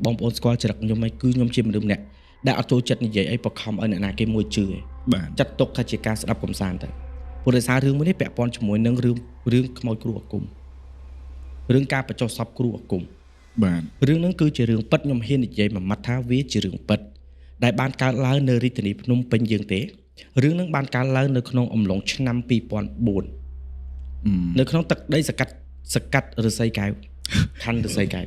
បងប្អូនស្គាល់ចរិតខ្ញុំឯងគឺខ្ញុំជាមនុស្សម្នាក់ដែលអត់ចូលចិត្តនិយាយអីបខំឲ្យអ្នកណាគេមួយជឿឯងចាត់ទុកថាជាការស្ដាប់កំសាន្តទៅព្រោះដោយសាររឿងមួយនេះពាក់ព័ន្ធជាមួយនឹងរឿងខ្មោចគ្រូអាគមរឿងការបញ្ចុះសពគ្រូអាគមបាទរឿងហ្នឹងគឺជារឿងពិតខ្ញុំហ៊ាននិយាយមួយម៉ាត់ថាវាជារឿងពិតដែលបានកើតឡើងនៅរាជធានីភ្នំពេញយើងទេរឿងហ្នឹងបានកើតឡើងនៅក្នុងអំឡុងឆ្នាំ2004នៅក្នុងទឹកដីសកាត់ឫស្សីកែវខណ្ឌឫស្សីកែវ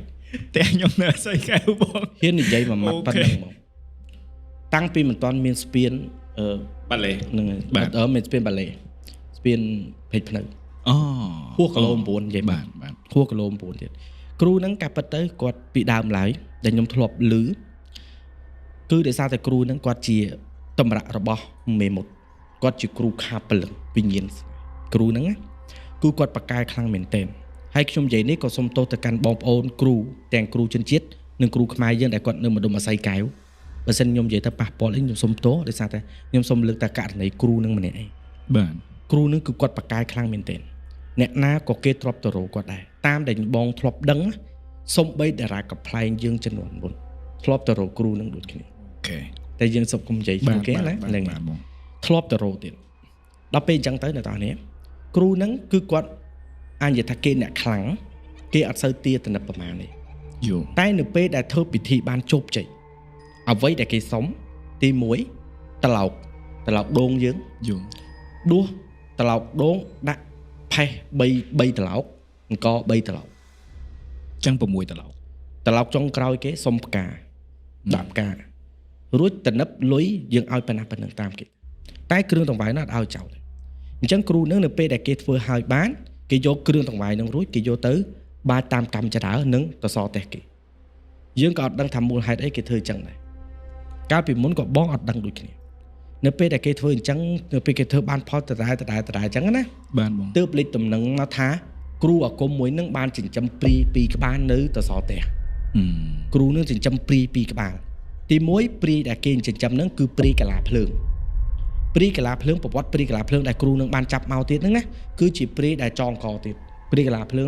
តែខ្ញុំនៅឫស្សីកែវបងហ៊ាននិយាយមួយម៉ាត់ប៉ុណ្្នឹងមកតាំងពីមិនទាន់មានស្ពានបាឡេហ្នឹងហើយមានស្ពានបាឡេស្ពានពេជ្រភ្នៅហួសគីឡូ9និយាយបាទហួសគីឡូ9ទៀតគ្រូហ្នឹងកាពិតទៅគាត់ពីដើមឡើយដែលខ្ញុំធ្លាប់ឮគឺដោយសារតែគ្រូហ្នឹងគាត់ជាតម្រាក់របស់មេមត់គាត់ជាគ្រូខាពលឹងវិញ្ញាណគ្រូហ្នឹងគឺគាត់បកកែខ្លាំងមែនទែនហើយខ្ញុំនិយាយនេះក៏សូមទោសទៅកាន់បងប្អូនគ្រូទាំងគ្រូជនជាតិនិងគ្រូខ្មែរយើងដែលគាត់នៅម្ដុំអាស័យកែវបើសិនខ្ញុំនិយាយទៅប៉ះពាល់អីខ្ញុំសូមទោសដោយសារតែខ្ញុំសូមលើកតែករណីគ្រូនឹងម្នាក់ឯងបាទគ្រូនឹងគឺគាត់បកកែខ្លាំងមែនទែនអ្នកណាក៏គេទ្របទៅរកគាត់ដែរតាមដែលបងធ្លាប់ដឹងសំបីតារាកំ pl ែងយើងចំនួនមុនធ្លាប់ទៅរកគ្រូនឹងដូចគ្នាអូខេតែយើងសុំកុំនិយាយជាងគេណាហ្នឹងធ្លាប់ទៅរកទៀតដល់ពេលអញ្ចឹងទៅអ្នកតានេះគ្រូនឹងគឺគាត់អាចនិយាយថាគេអ្នកខ្លាំងគេអត់សូវទាតំណិតប្រមាណទេតែនៅពេលដែលធ្វើពិធីបានជោគជ័យអ្វីដែលគេសុំទី1ត្រឡោកដូងយើងដួសត្រឡោកដូងដាក់ផេះ3ត្រឡោកអង្គ3ត្រឡោកចឹង6ត្រឡោកចុងក្រោយគេសុំផ្កាដាក់ផ្ការួចតំណិបលុយយើងឲ្យប៉ុណ្ណឹងតាមគេតែគ្រឿងតង្វាយនោះអត់ឲ្យចោលទេអញ្ចឹងគ្រូនឹងនៅពេលដែលគេធ្វើឲ្យបានគេយកគ្រឿងតង្វាយនឹងរួចគេយកទៅបាចតាមកម្មចរានិងតសតេះគេយើងក៏អត់ដឹងថាមូលហេតុអីគេធ្វើអញ្ចឹងដែរកាលពីមុនក៏បងអត់ដឹងដូចគ្នានៅពេលដែលគេធ្វើអញ្ចឹងនៅពេលគេធ្វើបានផលដដែលអញ្ចឹងណាបានបងទើបលេចតំណឹងមកថាគ្រូអាគមមួយនឹងបានចិញ្ចឹមព្រី2ក្បាលនៅតសតេះគ្រូនឹងចិញ្ចឹមព្រី2ក្បាលទី1ព្រីដែលគេចិញ្ចឹមនឹងគឺព្រីកាឡាភ្លើងព្រីកាឡាភ្លើងប្រវត្តិព្រីកាឡាភ្លើងដែលគ្រូនឹងបានចាប់មកទៀតហ្នឹងណាគឺជាព្រីដែលចងកទៀតព្រីកាឡាភ្លើង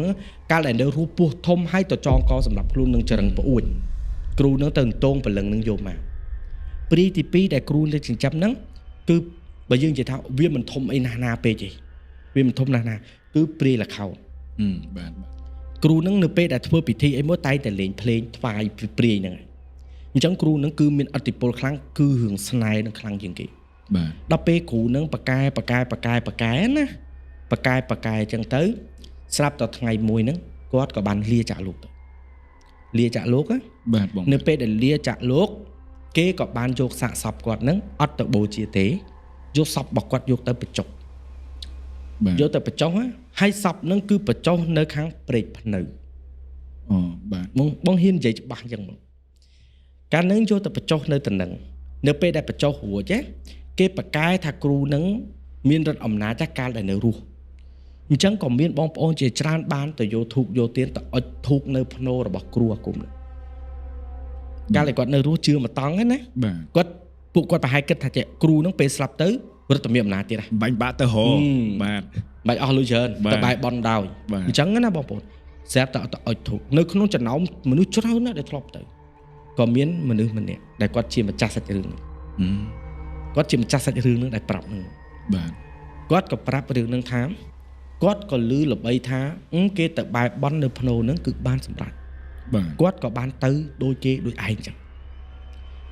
កាលដែលនៅរស់ពោះធំហើយទៅចងកសម្រាប់ខ្លួននឹងចរឹងប្អួយគ្រូនឹងទៅតងព្រលឹងនឹងយកមកព្រីទី2ដែលគ្រូនឹងចិញ្ចឹមហ្នឹងគឺបើយើងនិយាយថាវាមិនធំអីណាស់ណាពេកទេវាមិនធំណាស់ណាគឺព្រីលខោបាទគ្រូនឹងនៅពេលដែលធ្វើពិធីអីមួយតែតែលេងភ្លេងថ្វាយព្រីហ្នឹងអញ្ចឹងគ្រូនឹងគឺមានឥទ្ធិពលខ្លាំងគឺរឿងស្នេហ៍នឹងខ្លាំងជាងគេបាទដល់ពេលគ្រូនឹងបកកែណាបកកែអញ្ចឹងទៅស្រាប់តែថ្ងៃមួយហ្នឹងគាត់ក៏បានលាចាក់លោកទៅលាចាក់លោកបាទបងនៅពេលដែលលាចាក់លោកគេក៏បានយកសាកសពគាត់ហ្នឹងអត់ទៅបូជាទេយកសពរបស់គាត់យកទៅបញ្ចុះយកទៅបញ្ចុះហើយសពហ្នឹងគឺបញ្ចុះនៅខាងព្រែកភ្នៅបាទបងហ៊ាននិយាយច្បាស់អញ្ចឹងមកកាលហ្នឹងយកទៅបញ្ចុះនៅតំណឹងនៅពេលដែលបញ្ចុះរួចគេបកកែថាគ្រូហ្នឹងមានរដ្ឋអំណាចកាលដែលនៅរស់អញ្ចឹងក៏មានបងប្អូនជាច្រើនបានទៅយកធូបយកទៀនទៅអុជធូបនៅភ្នោរបស់គ្រូអាគមកាលដែលគាត់នៅរស់ជឿមកតង់ណាគាត់ពួកគាត់ប្រហែលគិតថាគ្រូហ្នឹងពេលស្លាប់ទៅរដ្ឋមានអំណាចទៀតបាញ់បាក់ទៅហោបាទបាច់អស់លុយច្រើនទៅបាយបន់ដោយអញ្ចឹងណាបងប្អូនស្រាប់តែអត់ទៅអុជធូបនៅក្នុងចំណោមមនុស្សច្រើនណាស់ដែលធ្លាប់ទៅក៏មានមនុស្សម្នាក់ដែលគាត់ជាម្ចាស់សាច់រឿងហ្នឹងគាត់ជាម្ចាស់សាច់រឿងហ្នឹងដែលប្រាប់ហ្នឹងបាទគាត់ក៏ប្រាប់រឿងហ្នឹងថាគាត់ក៏ឮល្បីថាគេទៅបែបបន់នៅភ្នោហ្នឹងគឺបានសម្រេចគាត់ក៏បានទៅដូចគេដូចឯងចឹង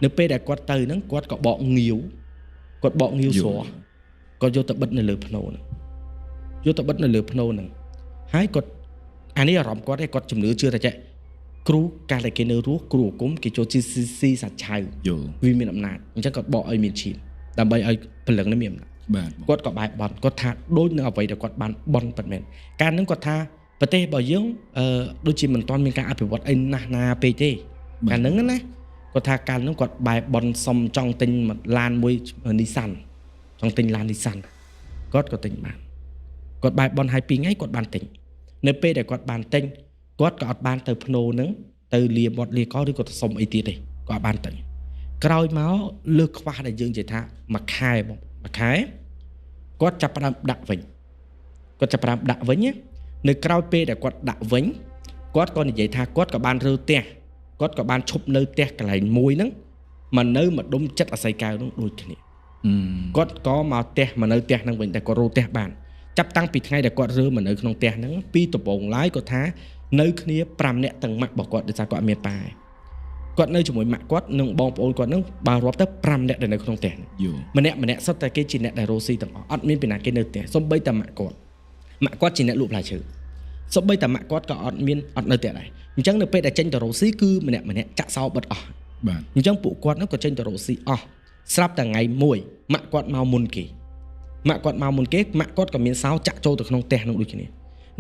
នៅពេលដែលគាត់ទៅហ្នឹងគាត់ក៏បកងាវគាត់បកងាវស្រស់គាត់យកទៅបិទនៅលើភ្នោហ្នឹងហើយគាត់អានេះអារម្មណ៍គាត់ឯងគាត់ជំនឿជឿថាគ្រូកាលដែលគេនៅរស់គ្រូអាគមគេចូលស៊ីសាច់ឆៅវាមានអំណាចអញ្ចឹងគាត់បកឲ្យមានឈាមដើម្បីឲ្យព្រលឹងនេះមានអំណាចគាត់ក៏បែបបន់គាត់ថាដូចនឹងអ្វីដែលគាត់បានបន់ពិតមែនកាលហ្នឹងគាត់ថាប្រទេសរបស់យើងដូចជាមិនទាន់មានការអភិវឌ្ឍអីណាស់ណាពេកទេកាលហ្នឹងណាគាត់ថាកាលហ្នឹងគាត់បែបបន់សុំចង់ទិញឡានមួយនីសាន់ចង់ទិញឡាននីសាន់គាត់ក៏ទិញបានគាត់បែបបន់ឲ្យ2ថ្ងៃគាត់បានទិញនៅពេលដែលគាត់បានទិញគាត់ក៏អត់បានទៅភ្នោហ្នឹងទៅលាមាត់លាកឬក៏ទៅសុំអីទៀតទេគាត់បានទៅក្រោយមកលើកខ្វះដែលយើងនិយាយថាមួយខែគាត់ចាប់ផ្ដើមដាក់វិញនៅក្រោយពេលដែលគាត់ដាក់វិញគាត់ក៏និយាយថាគាត់ក៏បានរើផ្ទះ គាត់ក៏បានឈប់នៅផ្ទះកន្លែងមួយហ្នឹងមកនៅម្ដុំចិត្តអាស័យកៅហ្នឹងដូចគ្នាគាត់ក៏មកផ្ទះមកនៅផ្ទះហ្នឹងវិញតែគាត់រកផ្ទះបានចាប់តាំងពីថ្ងៃដែលគាត់រើមកនៅក្នុងផ្ទះហ្នឹងពីដំបូងឡើយគាត់ថានៅគ្នា5នាក់ទាំងម៉ាក់របស់គាត់ដោយសារគាត់អត់មានប៉ាគាត់នៅជាមួយម៉ាក់គាត់និងបងប្អូនគាត់ហ្នឹងបើរាប់ទៅ5នាក់ដែលនៅក្នុងផ្ទះម្នាក់សុទ្ធតែគេជាអ្នកដែលរស់ស៊ីទាំងអស់អត់មានពីណាគេនៅផ្ទះសូម្បីតែម៉ាក់គាត់ជាអ្នកលក់ផ្លែឈើសូម្បីតែម៉ាក់គាត់ក៏អត់នៅផ្ទះដែរអញ្ចឹងនៅពេលដែលចេញទៅរស់ស៊ីគឺម្នាក់ចាក់សោបិទអស់បាទអញ្ចឹងពួកគាត់ហ្នឹងក៏ចេញទៅរស់ស៊ីអស់ស្រាប់តែថ្ងៃមួយម៉ាក់គាត់មកមុនគេម៉ាក់គាត់ក៏មានសោចាក់ចូលទៅក្នុងផ្ទះនោះដូចគ្នា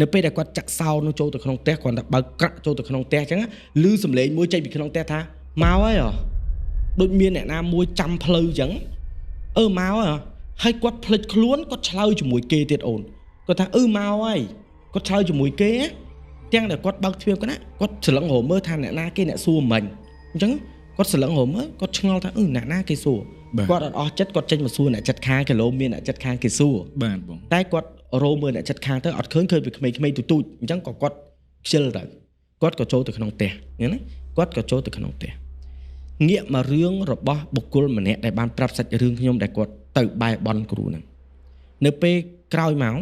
នៅពេលដែលគាត់ចាក់សោនោះចូលទៅក្នុងផ្ទះគាត់តែបើកក្រាក់ចូលទៅក្នុងផ្ទះអញ្ចឹងឮសំឡេងមួយចេញពីក្នុងផ្ទះថាមកហើយដូចមានអ្នកណាមួយចាំផ្លូវអញ្ចឹងមកហើយគាត់ភ្លេចខ្លួនគាត់ឆ្លើយជាមួយគេទៀតអូនគាត់ថាមកហើយគាត់ឆ្លើយជាមួយគេទាំងដែលគាត់បើកទ្វារគាត់ស្រឡឹងរមើលថាអ្នកណាគេអ្នកសួរមិញអញ្ចឹងគាត់ស្រឡឹងរមើលគាត់ឆ្ងល់ថាអ្នកណាគេសួរគាត់អត់អស់ចិត្តគាត់ចេញមកសួរអ្នកចិត្តខាងគីឡូមានអ្នកចិត្តខាងគេសួរបាទបងតែគាត់រមើលអ្នកចិត្តខាងទៅអត់ឃើញពីក្មេងៗទូចអញ្ចឹងក៏គាត់ខ្ជិលទៅគាត់ក៏ចូលទៅក្នុងផ្ទះណាគាត់ក៏ចូលទៅក្នុងផ្ទះងាកមករឿងរបស់បុគ្គលម្នាក់ដែលបានប្រាប់សាច់រឿងខ្ញុំដែលគាត់ទៅបែបបន់គ្រូហ្នឹងនៅពេលក្រោយមក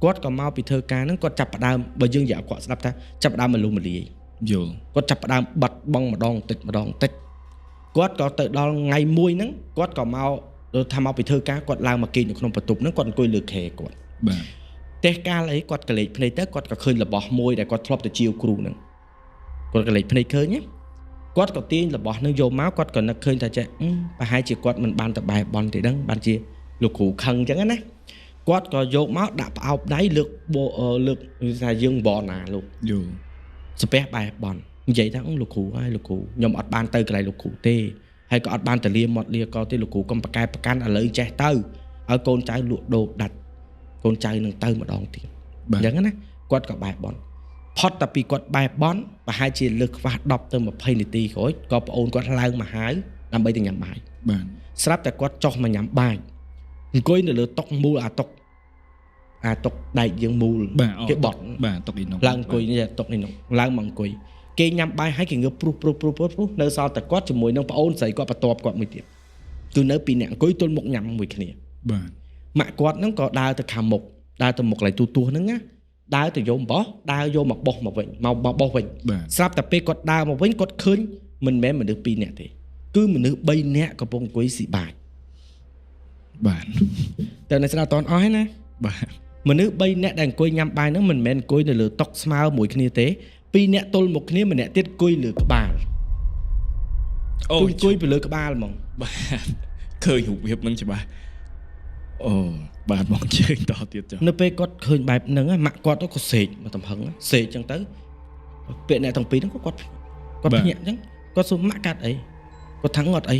គាត់ក៏មកពីធ្វើការហ្នឹងគាត់ចាប់ផ្ដើមបើយើងនិយាយគាត់ស្ដាប់ថាចាប់ផ្ដើមមលុំមលាយយល់គាត់ចាប់ផ្ដើមបាត់បង់ម្ដងតិចគាត់ក៏ទៅដល់ថ្ងៃមួយហ្នឹងគាត់ក៏មកថាមកពីធ្វើការគាត់ឡើងមកគេងនៅក្នុងបន្ទប់ហ្នឹងគាត់អង្គុយលើខែគាត់បាទទេកាលអីគាត់កលេចភ្នែកទៅគាត់ក៏ឃើញរបស់មួយដែលគាត់ធ្លាប់ទៅជាវគ្រូហ្នឹងគាត់កលេចភ្នែកឃើញគាត់ក៏ទាញរបស់ហ្នឹងយកមកគាត់ក៏នឹកឃើញថាចេះប្រហែលជាគាត់មិនបានទៅបែបបន់ទេដឹងបានជាលោកគ្រូខឹងអញ្ចឹងណាគាត់ក៏យកមកដាក់ផ្អោបដៃលើកថាយើងបនណាលោកយល់ស្ពះបែបបន់និយាយថាលោកគ្រូហើយលោកគ្រូខ្ញុំអត់បានទៅកន្លែងលោកគ្រូទេហើយក៏អត់បានទៅលាមាត់លាកទេលោកគ្រូកុំប្រកែប្រកាន់ឥឡូវចេះទៅឲ្យកូនចៅលក់ដូរដាច់កូនចៅនឹងទៅម្ដងទៀតអញ្ចឹងណាគាត់ក៏បែបបន់ផុតតែពីគាត់បែបបន់ប្រហែលជាលើសខ្វះ10ទៅ20នាទីក្រោយក៏ប្អូនគាត់ឡើងមកហៅដើម្បីទៅញ៉ាំបាយបាទស្រាប់តែគាត់ចុះមកញ៉ាំបាយអង្គុយនៅលើតុមូលអាតុកដែកយើងមូលគេបត់បាទតុកនេះនោះឡើងអង្គុយនេះតុកនេះនោះឡើងមកអង្គុយគេញ៉ាំបាយហើយគេងើបព្រុសនៅសល់តែគាត់ជាមួយនឹងប្អូនស្រីគាត់បន្ទាប់គាត់មួយទៀតគឺនៅពីអ្នកអង្គុយទល់មុខញ៉ាំមួយគ្នាបាទម៉ាក់គាត់ហ្នឹងក៏ដើរទៅខាងមុខដើរទៅមុខកន្លែងទូហ្នឹងណាដើរទៅយកអំបោះដើរយកមកបោះមកវិញមកបោះវិញស្រាប់តែពេលគាត់ដើរមកវិញគាត់ឃើញមិនមែនមនុស្ស2នាក់ទេគឺមនុស្ស3នាក់កំពុងអង្គុយស៊ីបាយបាទតែអ្នកស្ដាប់តអស់ហើយណាបាទមនុស្ស3នាក់ដែលអង្គុយញ៉ាំបាយហ្នឹងមិនមែនអង្គុយនៅលើតុស្មើមួយគ្នាទេ2នាក់ទល់មុខគ្នាម្នាក់ទៀតអង្គុយលើក្បាលអង្គុយពីលើក្បាលហ្មងបាទឃើញរូបភាពហ្នឹងច្បាស់បាទបងជើញតទៀតចុះនៅពេលគាត់ឃើញបែបហ្នឹងម៉ាក់គាត់ក៏សេកមកតំហឹងសេកអញ្ចឹងទៅពាក្យអ្នកទាំងពីរហ្នឹងគាត់ភ្ញាក់អញ្ចឹងគាត់សួរម៉ាក់កាត់អីគាត់ថាអត់អី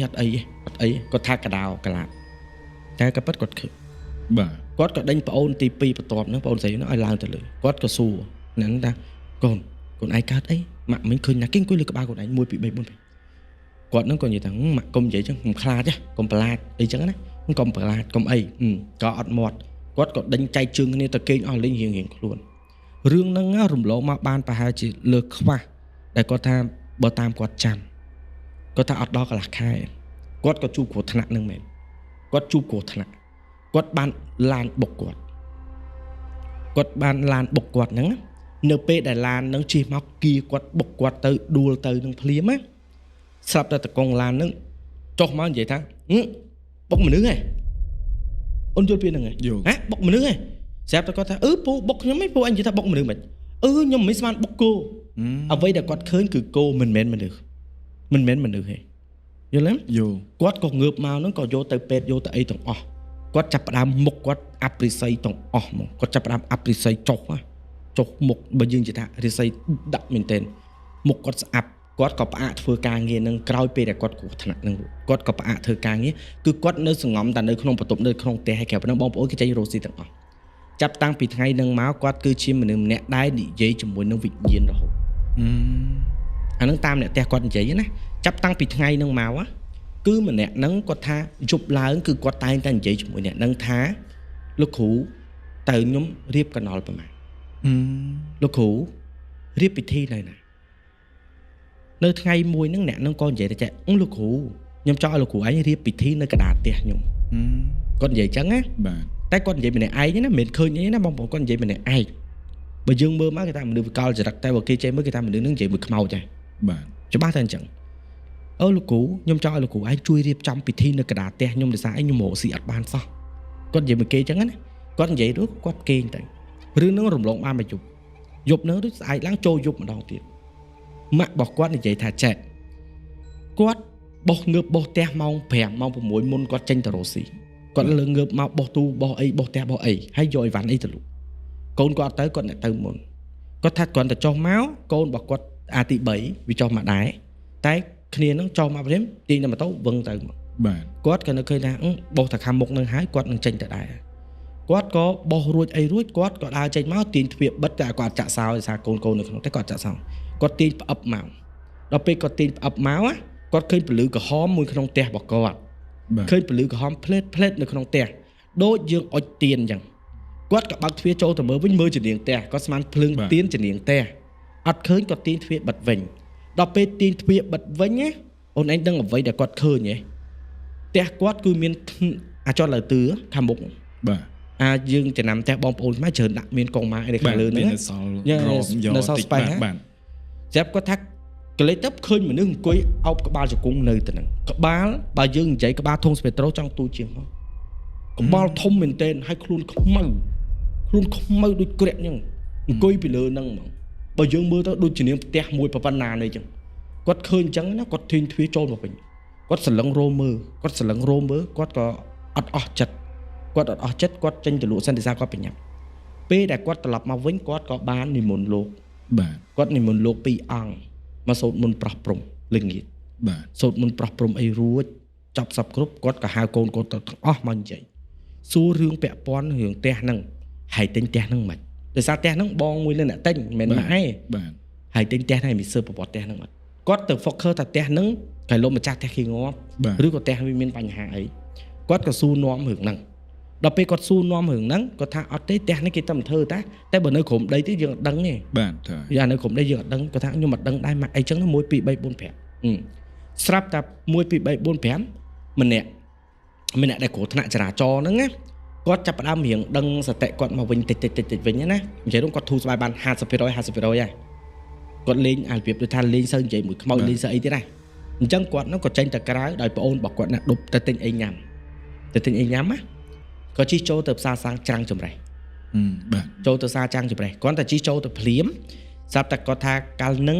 គាត់ថាកដោកឡាត់តែក៏ប៉ិតគាត់ឃើញបាទគាត់ក៏ដេញប្អូនទី2បន្ទាប់ហ្នឹងប្អូនស្រីហ្នឹងឲ្យឡើងទៅលើគាត់ក៏សួរហ្នឹងថាកូនឯងកើតអីម៉ាក់មិញឃើញណាគេអង្គុយលើក្បាលកូនឯង1 2 3 4គាត់ហ្នឹងក៏និយាយថាម៉ាក់កុំនិយាយចឹងខ្ញុំខ្លាចទេកុំប្រឡាតអីចឹងណាកុំប្រឡាតកុំអីក៏អត់មាត់គាត់ក៏ដេញចែកជើងគ្នាទៅគេងអស់លេងរៀងខ្លួនរឿងហ្នឹងរំលងមកបានប្រហែលជាលើខ្វះដែលគាត់ថាបើតាមគាត់ចាំគាត់ថាអត់ដល់កន្លះខែគាត់ក៏ជួបគ្រោះថ្នាក់ហ្នឹងមែនគាត់ជួបគ្រោះថ្នាក់គាត់បានឡានបុកគាត់ហ្នឹងនៅពេលដែលឡានហ្នឹងជិះមកគៀគាត់បុកគាត់ទៅដួលទៅនឹងភ្លាមណាស្រាប់តែតកងឡានហ្នឹងចុះមកនិយាយថាបុកមនុស្សហ៎អូនយល់ពីហ្នឹងហ៎បុកមនុស្សហ៎ស្រាប់តែគាត់ថាពូបុកខ្ញុំហ៎ពូអញនិយាយថាបុកមនុស្សមិនខ្ញុំមិនស្មានបុកគោអ្វីដែលគាត់ឃើញគឺគោមិនមែនមនុស្សហ៎យល់ទេគាត់ក៏ងើបមកហ្នឹងក៏យកទៅពេទ្យយកទៅអីទាំងអស់គាត់ចាប់ផ្ដើមមុខគាត់អាប់រិស័យទាំងអស់ហ្មងគាត់ចាប់ផ្ដើមអាប់រិស័យចុះមុខបើយើងនិយាយថារិស័យដាក់មែនទែនមុខគាត់ស្អាប់គាត់ក៏ផ្អាកធ្វើការងារនឹងក្រោយពេលដែលគាត់គ្រោះថ្នាក់នឹងគាត់ក៏ផ្អាកធ្វើការងារគឺគាត់នៅសង្ងំតែនៅក្នុងបន្ទប់នៅក្នុងផ្ទះហើយក្រៅពីនោះបងប្អូនគេចេញរស់ស៊ីទាំងអស់ចាប់តាំងពីថ្ងៃនឹងមកគាត់គឺជាមនុស្សម្នាក់ដែលនិយាយជាមួយនឹងវិញ្ញាណរហូតអានឹងតាមអ្នកផ្ទះគាត់និយាយណាចាប់តាំងពីថ្ងៃនឹងមកគឺម្នាក់ហ្នឹងគាត់ថាយប់ឡើងគឺគាត់តែងតែនិយាយជាមួយអ្នកហ្នឹងថាលោកគ្រូតើខ្ញុំរៀបកណ្ដុលប្រហែលលោកគ្រូរៀបពិធីនៅណា នៅថ្ងៃមួយហ្នឹងអ្នកនឹងក៏និយាយតែលោកគ្រូខ្ញុំចង់ឲ្យលោកគ្រូឯងរៀបពិធីនៅកណ្ដាលផ្ទះខ្ញុំគាត់និយាយចឹងណាបាទតែគាត់និយាយម្នាក់ឯងណាមិនមែនឃើញអីណាបងប្អូនគាត់និយាយម្នាក់ឯងបើយើងមើលមកគេថាមនុស្សវិកលចរិតតែបើគេចេះមើលគេថាមនុស្សនឹងនិយាយមួយខ្មោចដែរបាទច្បាស់តែអញ្ចឹងលោកគ្រូខ្ញុំចង់ឲ្យលោកគ្រូឯងជួយរៀបចំពិធីនៅកណ្ដាលផ្ទះខ្ញុំដោយសារឯងខ្ញុំរកស៊ីអត់បានសោះគាត់និយាយមកគេចឹងណាគាត់និយាយរួចគាត់គេងទៅរឿងនឹងរំលងបានមួយយប់នឹងដូចស្អែកឡើងចូលយប់ម្ដងទៀតម៉ាក់របស់គាត់និយាយថាចេះគាត់បោះងើបបោះផ្ទះម៉ោង5ម៉ោង6មុនគាត់ចេញទៅរកស៊ីគាត់លើងើបមកបោះទូបោះអីបោះផ្ទះបោះអីហើយយកអីវ៉ាន់អីទៅលក់កូនគាត់ទៅគាត់អ្នកទៅមុនគាត់ថាគាត់ទៅចុះមកកូនរបស់គាត់អាទី3វាចុះមកដែរតែគ្នានឹងចុះមកព្រាមទាញទៅម៉ូតូវឹងទៅបាទគាត់ក៏នៅឃើញថាបោះតែខាងមុខនឹងហើយគាត់នឹងចេញទៅដែរគាត់ក៏បោះរួចអីរួចគាត់ក៏ដើរចេញមកទាញទ្វារបិទតែគាត់ចាក់សោដោយសារកូននៅក្នុងតែគាត់ចាក់សោគាត់ទាញផ្អឹបមកដល់ពេលគាត់ទាញផ្អឹបមកគាត់ឃើញពលឺក្រហមមួយក្នុងផ្ទះរបស់គាត់ឃើញពលឺក្រហមផ្លេតនៅក្នុងផ្ទះដូចយើងអុជទៀនអញ្ចឹងគាត់ក៏បើកទ្វារចូលទៅមើលវិញមើលជានាងផ្ទះគាត់ស្មានភ្លើងទៀនជានាងផ្ទះអត់ឃើញគាត់ទាញទ្វារបិទវិញដល់ពេលទាញទ្វារបិទវិញណាអូនឯងដឹងអ្វីដែលគាត់ឃើញហ៎ផ្ទះគាត់គឺមានអាចត់លើទឿខាងមុខបាទយើងចំណាំផ្ទះបងប្អូនខ្មែរច្រើនដាក់មានកងម៉ាអីខាងលើហ្នឹងនៅសល់រមយកតិចបាទចាប់គាត់ថាកលេចទៅឃើញមនុស្សអង្គុយអោបក្បាលជង្គង់នៅទៅហ្នឹងក្បាលបើយើងនិយាយក្បាលធុងស្ពេត្រូចង់ទូជាងមកក្បាលធំមែនទែនហើយខ្លួនខ្មៅដូចក្រាក់អញ្ចឹងអង្គុយពីលើហ្នឹងហ្មងបើយើងមើលទៅដូចជានាងផ្ទះមួយប៉ុណ្ណានេះអញ្ចឹងគាត់ឃើញអញ្ចឹងណាគាត់ធីនទ្វារចូលមកវិញគាត់សលឹងរោមមើលគាត់ក៏អត់អស់ចិត្តគាត់ចេញទៅលក់សន្តិសាគាត់ប្រញាប់ពេលដែលគាត់ត្រឡប់មកវិញគាត់ក៏បាននិមន្តលោកបាទគាត់និមន្តលោក2អង្គមកសូត្រមន្តប្រោះព្រំល្ងាចបាទសូត្រមន្តប្រោះព្រំអីរួចចប់សពគ្រប់គាត់ក៏ហៅកូនគាត់ទាំងអស់មកនិយាយសួររឿងពាក់ព័ន្ធរឿងផ្ទះហ្នឹងហើយទិញផ្ទះហ្នឹងមិនដោយសារផ្ទះហ្នឹងបងមួយលើអ្នកទិញមិនមែនម៉ាក់ឯងបាទហើយទិញផ្ទះហ្នឹងមានសើប្រវត្តិផ្ទះហ្នឹងមិនគាត់ទៅ focus ថាផ្ទះហ្នឹងគេលោកម្ចាស់ផ្ទះគេងាប់ឬក៏ផ្ទះវាមានបញ្ហាអីគាត់ក៏សួរនាំរឿងហ្នឹងដល់ពេលគាត់សួរនាំរឿងហ្នឹងគាត់ថាអត់ទេផ្ទះនេះគេតែមិនធ្វើតែបើនៅក្រោមដីទេយើងអត់ដឹងទេបាទយ៉ាងនៅក្រោមដីយើងអត់ដឹងគាត់ថាខ្ញុំអត់ដឹងដែរម៉ាក់អីចឹង1 2 3 4 5ស្រាប់តែ1 2 3 4 5ម្នាក់ដែលគ្រោះថ្នាក់ចរាចរណ៍ហ្នឹងណាគាត់ចាប់ផ្ដើមរៀងដឹងសតិគាត់មកវិញតិចវិញណានិយាយរួមគាត់ធូរស្បើយបាន 50% ហើយគាត់លេងអារបៀបដូចថាលេងសើនិយាយមួយខ្មោចលេងសើអីទៀតណាអញ្ចឹងគាត់ហ្នឹងក៏ចេញទៅក្រៅដោយប្អូនរបស់គាត់ណាដប់ទៅទិញអីញ៉ាំណាក៏ជិះចូលទៅផ្សារសាងច្រាំងចម្រេះបាទចូលទៅផ្សារច្រាំងចម្រេះគាត់តែជិះចូលទៅភ្លាមស្រាប់តែគាត់ថាកាលហ្នឹង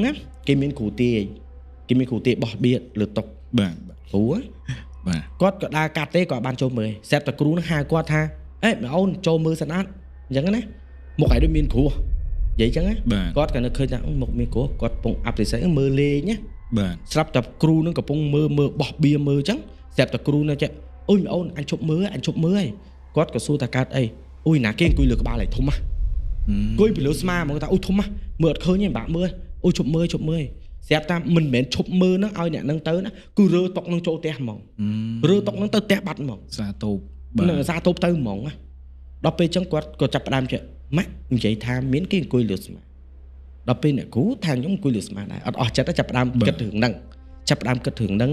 គេមានគ្រូទាយបោះបៀតលើតុបាទគ្រូបាទគាត់ក៏ដើរកាត់ទេគាត់បានចូលមើលស្រាប់តែគ្រូនឹងហៅគាត់ថាអេបងអូនចូលមើលសិនអត់អញ្ចឹងណាមុខឯងដូចមានគ្រូនិយាយអញ្ចឹងណាគាត់ក៏នឹកឃើញថាមុខមានគ្រូគាត់កំពុងអាប់ទិស័យមើលលេងណាបាទស្រាប់តែគ្រូនឹងកំពុងមើលបោះបៀមើលអញ្ចឹងស្រាប់តែគ្រូនឹងចេះអូយបងអូនអញឈប់មើលហើយគាត់ក៏សួរថាកើតអីអូយណាគេអង្គុយលើក្បាលឯងធំណាអង្គុយពីលើស្មាហ្មងថាអូយធំណាមើលអត់ឃើញទេបាក់មើលអូយឈប់មើលស្រាប់តែមិនមែនឈប់មើលហ្នឹងឲ្យអ្នកហ្នឹងទៅណាគឺរើតុកហ្នឹងចូលផ្ទះហ្មងរើតុកហ្នឹងទៅផ្ទះបាត់ហ្មងសាតូបសាតូបទៅហ្មងណាដល់ពេលអញ្ចឹងគាត់ក៏ចាប់ផ្ដើមចេះម៉ាក់និយាយថាមានគេអង្គុយលើស្មាដល់ពេលអ្នកគ្រូថាខ្ញុំអង្គុយលើស្មាដែរអត់អស់ចិត្តចាប់ផ្ដើមគិតរឿងហ្នឹង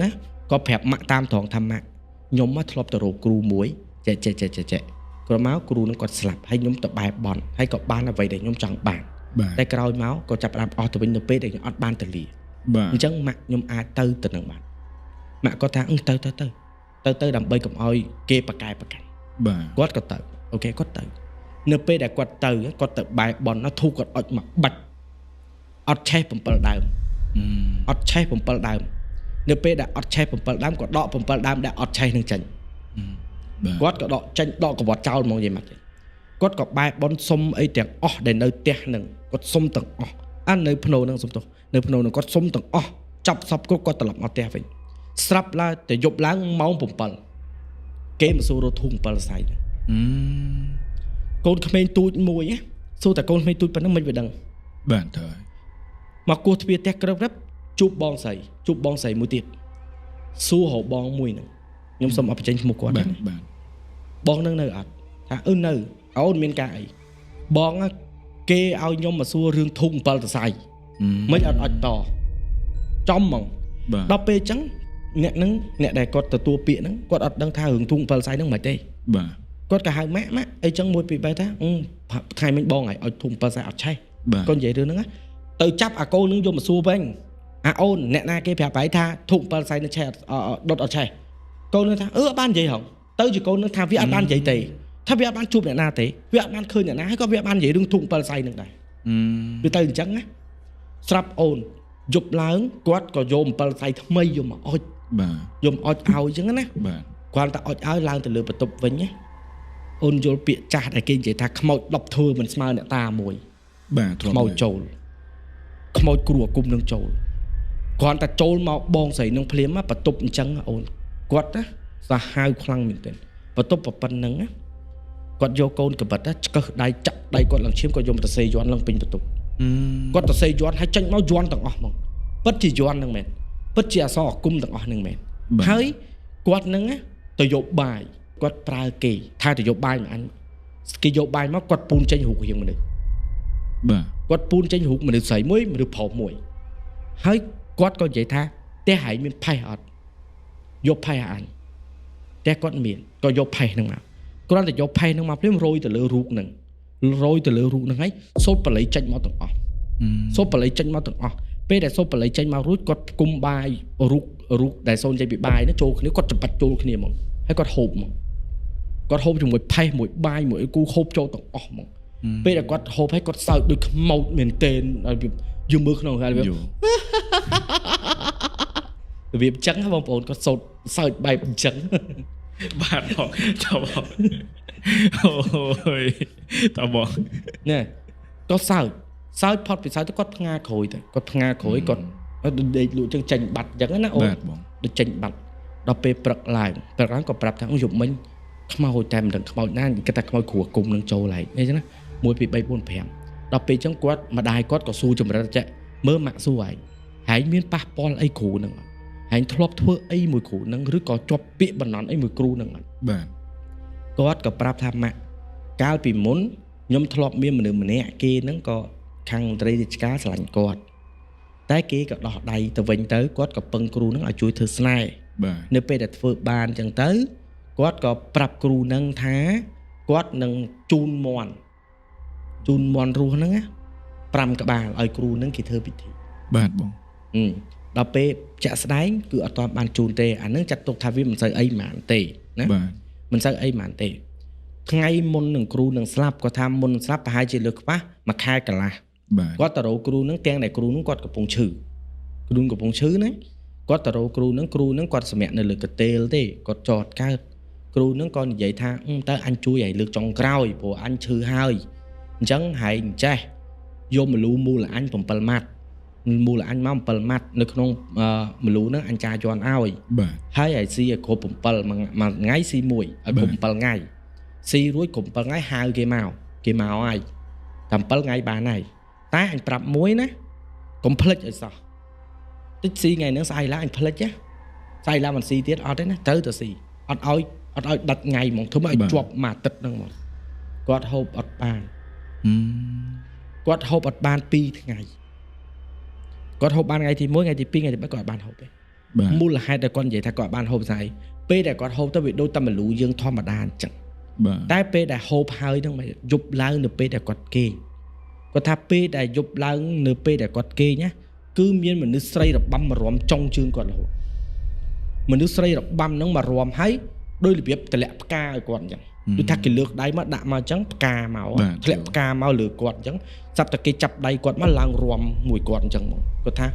ណាក៏ប្រាប់ម៉ាក់តាមត្រង់ថាម៉ាក់ខ្ញុំមកធ្លាប់ទៅរកគ្រូមួយចេះក្រោយមកគ្រូនឹងគាត់ស្លាប់ហើយខ្ញុំទៅបែបបន់ហើយក៏បានអ្វីដែលខ្ញុំចង់បានតែក្រោយមកក៏ចាប់ផ្ដើមអស់ទៅវិញនៅពេលដែលខ្ញុំអត់បានទៅលាអញ្ចឹងម៉ាក់ខ្ញុំអាចទៅនឹងបានម៉ាក់គាត់ថាទៅដើម្បីកុំឲ្យគេប្រកែប្រកាន់បាទគាត់ក៏ទៅអូខេគាត់ទៅនៅពេលដែលគាត់ទៅបែបបន់ធូរគាត់អុចមកបាច់អត់ឆេះ7ដើមនៅពេលដែលអត់ឆេះ7ដើមក៏ដក7ដើមដែលអត់ឆេះនឹងចេញគាត់ក៏ដកកវត្តចោលហ្មងនិយាយមកគាត់ក៏បែបបន់សុំអីទាំងអស់ដែលនៅផ្ទះហ្នឹងគាត់សុំទាំងអស់នៅភ្នោហ្នឹងសុំទោះនៅភ្នោហ្នឹងគាត់សុំទាំងអស់ចាប់សពគ្រប់គាត់ត្រឡប់មកផ្ទះវិញស្រាប់ឡើងតែយប់ឡើងម៉ោង7គេមកសួររត់ធុង7សរសៃកូនក្មេងទូចមួយសួរតែកូនក្មេងទូចប៉ុណ្ណឹងមិនវាដឹងបាទទៅមកគោះទ្វារផ្ទះក្រឹបជួបបងស្រីមួយទៀតសួររកបងមួយហ្នឹងខ្ញុំសុំអបចេញឈ្មោះគាត់បាទបងនឹងនៅអត់ថានៅអូនមានការអីបងគេឲ្យខ្ញុំមកសួររឿងធុង7សរសៃមិនអត់ត ចំហ្មងដល់ពេលអញ្ចឹងអ្នកហ្នឹងអ្នកដែលគាត់ទទួលពាក្យហ្នឹងគាត់អត់ដឹងថារឿងធុង7សៃហ្នឹងមិនទេគាត់ក៏ហៅម៉ាក់អីចឹង1 2 3ថាថ្ងៃមិញបងឲ្យធុង7សៃអត់ឆេះគាត់និយាយរឿងហ្នឹងទៅចាប់អាកូនហ្នឹងយកមកសួរវិញអាអូនអ្នកណាគេប្រាប់បែរថាធុង7សៃនឹងឆេះដុតអត់ឆេះកូននឹងថាអត់បាននិយាយហងទៅជាកូននឹងថាវាអត់បាននិយាយទេថាវាអត់បានជួបអ្នកណាទេវាអត់បានឃើញអ្នកណាហើយក៏វាអត់បាននិយាយរឿងធុង7សៃនឹងដែរវាទៅអញ្ចឹងណាស្រាប់អូនយប់ឡើងគាត់ក៏យក7សៃថ្មីយកមកអុចយកមកអុចឲ្យអញ្ចឹងណាគាត់តែអុចឲ្យឡើងទៅលើបន្ទប់វិញណាអូនយល់ពាក្យចាស់ដែលគេនិយាយថាខ្មោច10ធ្វើមិនស្មើអ្នកតាមួយខ្មោចចូលខ្មោចគ្រូអាគមនឹងចូលគាត់តែចូលមកបងស្រីនឹងភ្លាមបន្ទប់អញ្ចឹងអូនគាត់ណាសាហាវខ្លាំងមែនទែនបន្ទប់ប៉ុណ្្នឹងណាគាត់យកកូនកបិតឆ្កឹះដៃចាក់ដៃគាត់ឡើងឈាមគាត់យកមកទៅសេយន់ឡើងពេញបន្ទប់គាត់ទៅសេយន់ហើយចេញមកយន់ទាំងអស់ហ្មងពិតជាយន់ហ្នឹងមែនពិតជាអសរអាគមទាំងអស់ហ្នឹងមែនហើយគាត់ហ្នឹងទៅយកបាយគាត់ប្រើគេថាទៅយកបាយមកអញគេយកបាយមកគាត់ពូនចេញរូបរាងមនុស្សគាត់ពូនចេញរូបមនុស្សស្រីមួយមនុស្សប្រុសមួយហើយគាត់ក៏និយាយថាតែហែងមានផេះអត់យកផេះអញតែគាត់មានក៏យកផេះហ្នឹងមកគ្រាន់តែយកផេះហ្នឹងមកភ្លាមរយទៅលើរូបហ្នឹងហើយសូត្របល័យចេញមកទាំងអស់សូត្របល័យចេញមកទាំងអស់ពេលដែលសូត្របល័យចេញមករួចគាត់គុំបាយរូបដែលសូនចេញពីបាយហ្នឹងចូលគ្នាគាត់ច្បាច់ចូលគ្នាហ្មងហើយគាត់ហូបហ្មងគាត់ហូបជាមួយផេះមួយបាយមួយគូហូបចូលទាំងអស់ហ្មងពេលដែលគាត់ហូបហើយគាត់សើចដូចខ្មោចមែនទែនយើងមើលក្នុងហើយវាអញ្ចឹងបងប្អូនគាត់សើចបែបអញ្ចឹងបាទបងតើបងអូយតើបងណែគាត់សើចផុតពីសើចទៅគាត់ផ្ងាក្រួយទៅគាត់ដេកលក់ចេញបាត់អញ្ចឹងណាអូនដូចចេញបាត់ដល់ពេលព្រឹកឡើងក៏ប្រាប់ថាយប់មិញខ្មោចតែមិនដឹងខ្មោចណាគេថាខ្មោចគ្រូអាគមនឹងចូលហើយអញ្ចឹងណា1 2 3 4 5ដល់ពេលអញ្ចឹងគាត់ម្ដាយគាត់ក៏សួរចម្រិតចេះមើលម៉ាក់សួរហែងមានប៉ះពាល់អីគ្រូនឹងហែងធ្លាប់ធ្វើអីមួយគ្រូនឹងឬក៏ជាប់ពាក្យបណ្ណន់អីមួយគ្រូនឹងបាទគាត់ក៏ប្រាប់ថាម៉ាក់កាលពីមុនខ្ញុំធ្លាប់មានមនុស្សម្នាក់គេនឹងក៏ខាងមន្ត្រីរាជការស្រឡាញ់គាត់តែគេក៏ដោះដៃទៅវិញទៅគាត់ក៏ពឹងគ្រូនឹងឲ្យជួយធ្វើស្នេហ៍នៅពេលដែលធ្វើបានអញ្ចឹងទៅគាត់ក៏ប្រាប់គ្រូនឹងថាគាត់នឹងជូនមន់រស់ហ្នឹង5ក្បាលឲ្យគ្រូនឹងគេធ្វើពិធីបាទបងដល់ពេលចាក់ស្ដែងគឺអត់ទាន់បានជូនទេអានឹងចាត់ទុកថាវាមិនសូវអីហ្មងទេណាបាទមិនសូវអីហ្មងទេថ្ងៃមុននឹងគ្រូនឹងស្លាប់គាត់ថាមុនស្លាប់ប្រហែលជាលើខ្វះមួយខែកន្លះគាត់ទៅរកគ្រូនឹងទាំងដែលគ្រូនឹងគាត់កំពុងឈឺណាគាត់ទៅរកគ្រូនឹងគាត់សម្រាកនៅលើកន្ទេលទេគាត់ចតកើតគ្រូនឹងក៏និយាយថាតើអញជួយឲ្យលើកចុងក្រោយព្រោះអញឈឺហើយអញ្ចឹងហែងចេះយកមលូមូលអញ7ម៉ាត់មូលអញមក7ម៉ាត់នៅក្នុងមលូហ្នឹងអញចាយន់ឲ្យហើយឲ្យស៊ីឲ្យគ្រប់7មួយថ្ងៃស៊ីមួយឲ្យគ្រប់7ថ្ងៃស៊ីរួចគ្រប់7ថ្ងៃហៅគេមកហើយតែ7ថ្ងៃបានហើយតែអញប្រាប់មួយណាកុំភ្លេចឲ្យសោះតិចស៊ីថ្ងៃហ្នឹងស្អែកឡើងអញភ្លេចណាស្អែកឡើងមិនស៊ីទៀតអត់ទេណាត្រូវទៅស៊ីអត់ឲ្យដាច់ថ្ងៃហ្មងធ្វើឲ្យជាប់មួយអាទិត្យហ្នឹងហ្មងគាត់ហូបអត់បាន2ថ្ងៃគាត់ហូបបានថ្ងៃទី1ថ្ងៃទី2ថ្ងៃទី3គាត់អត់បានហូបទេមូលហេតុដែលគាត់និយាយថាគាត់បានហូបស្អីពេលដែលគាត់ហូបទៅវាដូចតែមលូយើងធម្មតាអញ្ចឹងតែពេលដែលហូបហើយហ្នឹងយប់ឡើងនៅពេលដែលគាត់គេងគាត់ថាពេលដែលយប់ឡើងនៅពេលដែលគាត់គេងណាគឺមានមនុស្សស្រីរបាំមករំចុងជើងគាត់រហូតមនុស្សស្រីរបាំហ្នឹងមករំហើយដោយរបៀបតម្លាក់ផ្កាឲ្យគាត់អញ្ចឹងដូចថាគេលើកដៃមកដាក់មកអញ្ចឹងផ្កាមកធ្លាក់ផ្កាមកលើគាត់អញ្ចឹងស្រាប់តែគេចាប់ដៃគាត់មកឡើងរំមួយគាត់អញ្ចឹងមកគាត់ថា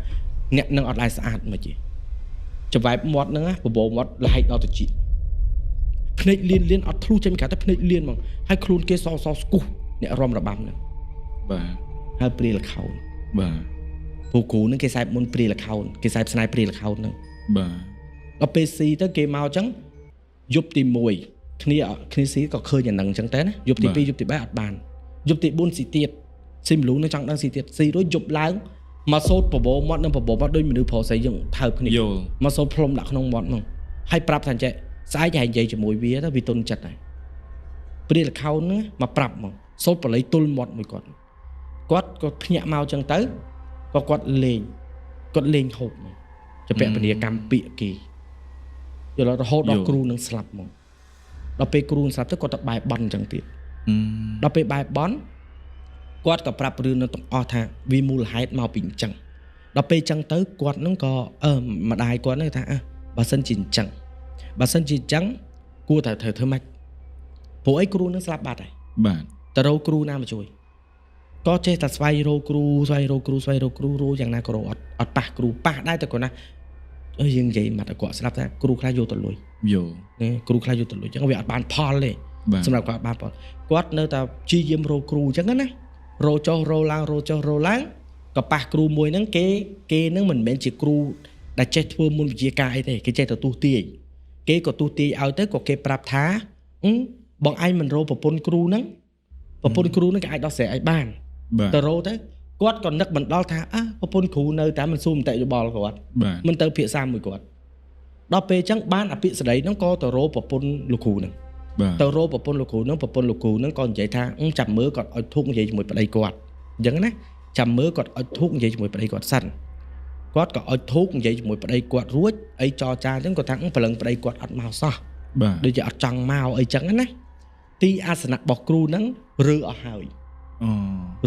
អ្នកនឹងអត់ដែរស្អាតមកទេច្បែបមាត់ហ្នឹងបបោមាត់លហែកដល់ទៅជីភ្នែកលៀនអត់ធ្លុះចេញក្រៅតែភ្នែកលៀនហ្មងហើយខ្លួនគេសស្គូសអ្នករំរបាំហ្នឹងបាទហើយព្រាលខោនបាទពូគ្រូហ្នឹងគេខ្សែមុនព្រាលខោនគេខ្សែស្នាយព្រាលខោនហ្នឹងបាទដល់ពេលស៊ីទៅគេមកអញ្ចឹងយប់ទី1គ្នាស៊ីក៏ឃើញយ៉ាងហ្នឹងអញ្ចឹងតែណាយប់ទី2យប់ទី3អត់បានយប់ទី4ស៊ីទៀតស៊ីមលូនឹងចង់ដឹងស៊ីទៀតស៊ីរួចយប់ឡើងមកសូត្របបោមាត់នឹងបបោមាត់ដូចមនុស្សប្រុសស្រីយើងថើបគ្នាមកសូត្រផ្លុំដាក់ក្នុងមាត់ហ្នឹងហើយប្រាប់ថាចេះស្អែកហើយនិយាយជាមួយវាទៅវាទុនចិត្តហើយព្រាលខោនហ្នឹងមកប្រាប់មកសូត្របល័យទល់មាត់មួយគាត់ក៏ភ្ញាក់មកអញ្ចឹងទៅក៏គាត់លេងហូប จะពាក់ពនាកម្មពាក្យគេយល់រហូតដល់គ្រូនឹងស្លាប់មកដល់ពេលគ្រូស្លាប់ទៅគាត់ទៅបែបបន់អញ្ចឹងទៀតដល់ពេលបែបបន់គាត់ក៏ប្រាប់រឿងនឹងទាំងអស់ថាវាមូលហេតុមកពីអញ្ចឹងដល់ពេលអញ្ចឹងទៅគាត់នឹងក៏ម្ដាយគាត់នឹងថាបើសិនជាអញ្ចឹងគួរតែធ្វើម៉េចព្រោះអីគ្រូនឹងស្លាប់បាត់ហើយបាទទៅរកគ្រូណាមកជួយក៏ចេះតែស្វែងរកគ្រូរកយ៉ាងណាក៏រកអត់ប៉ះគ្រូប៉ះដែរតែគាត់ណាយើងនិយាយមកតែគាត់ស្លាប់ថាគ្រូខ្លះយកទៅលុយគ្រូខ្លះយកទៅលុយអញ្ចឹងវាអត់បានផលទេសម្រាប់គាត់បានផលគាត់នៅតែព្យាយាមរកគ្រូអញ្ចឹងណារកចុះរកឡើងក៏ប៉ះគ្រូមួយហ្នឹងគេនឹងមិនមែនជាគ្រូដែលចេះធ្វើមុនវិជ្ជាការអីទេគេចេះទៅទូទាយគេក៏ទូទាយឲ្យទៅក៏គេប្រាប់ថាបងឯងមិនរកប្រពន្ធគ្រូហ្នឹងគេអាចដោះស្រាយឲ្យបានទៅរកទៅគាត់ក៏នឹកមិនដល់ថាប្រពន្ធគ្រូនៅតែមិនស៊ូមតិយោបល់គាត់មិនទៅភាសាមួយគាត់ដល់ពេលអញ្ចឹងបានអភិស្ដីហ្នឹងក៏ទៅរកប្រពន្ធលោកគ្រូហ្នឹងទៅរកប្រពន្ធលោកគ្រូហ្នឹងក៏និយាយថាចាំមើលគាត់ឲ្យធុកនិយាយជាមួយប្តីគាត់អញ្ចឹងណាចាំមើលគាត់ឲ្យធុកនិយាយជាមួយប្តីគាត់សិនគាត់ក៏ឲ្យធុកនិយាយជាមួយប្តីគាត់រួចអីចរចាអញ្ចឹងគាត់ថាព្រលឹងប្តីគាត់អត់មកសោះដូចជាអត់ចង់មកអីចឹងណាទីអាសនៈរបស់គ្រូហ្នឹងរើអស់ហើយ